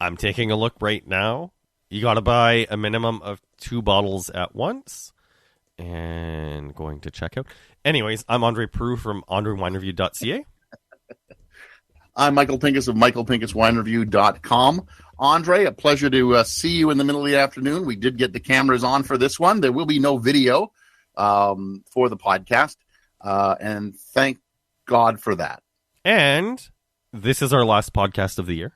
Speaker 2: I'm taking a look right now. You got to buy a minimum of 2 bottles at once, and going to check out. Anyways, I'm André Prue from AndreWineReview.ca.
Speaker 3: I'm Michael Pincus of MichaelPincusWineReview.com. Andre, a pleasure to see you in the middle of the afternoon. We did get the cameras on for this one. There will be no video for the podcast, and thank God for that. And
Speaker 2: this is our last podcast of the year.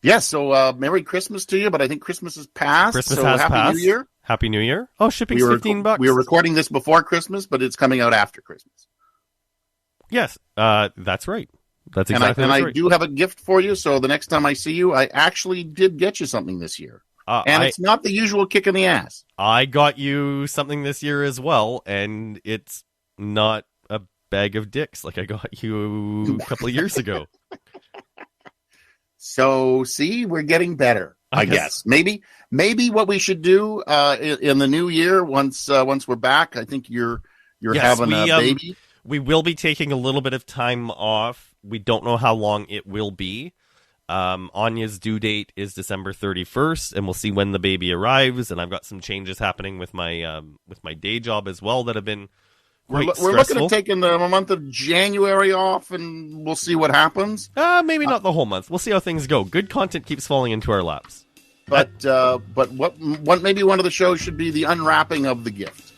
Speaker 3: Yes, so Merry Christmas to you, but I think Christmas is past.
Speaker 2: Christmas has
Speaker 3: Happy
Speaker 2: passed.
Speaker 3: New Year.
Speaker 2: Happy New Year. Oh, shipping's $15.
Speaker 3: We were recording this before Christmas, but it's coming out after Christmas.
Speaker 2: Yes, that's right. That's exactly right.
Speaker 3: I do have a gift for you, so the next time I see you, I actually did get you something this year. And it's not the usual kick in the ass.
Speaker 2: I got you something this year as well, and it's not a bag of dicks like I got you a couple of years ago.
Speaker 3: So, see, we're getting better, I guess. Maybe what we should do in the new year, once we're back, I think you're having a baby.
Speaker 2: We will be taking a little bit of time off. We don't know how long it will be. Anya's due date is December 31st, and we'll see when the baby arrives. And I've got some changes happening with my day job as well that have been quite
Speaker 3: We're
Speaker 2: stressful.
Speaker 3: looking at taking the month of January off, and we'll see what happens.
Speaker 2: Maybe not the whole month. We'll see how things go. Good content keeps falling into our laps.
Speaker 3: But what maybe one of the shows should be the unwrapping of the gift.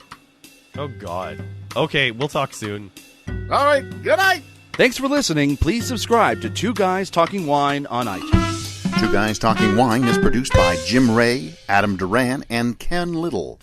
Speaker 2: Oh, God. Okay, we'll talk soon.
Speaker 3: All right, good night.
Speaker 1: Thanks for listening. Please subscribe to Two Guys Talking Wine on iTunes.
Speaker 3: Two Guys Talking Wine is produced by Jim Ray, Adam Duran, and Ken Little.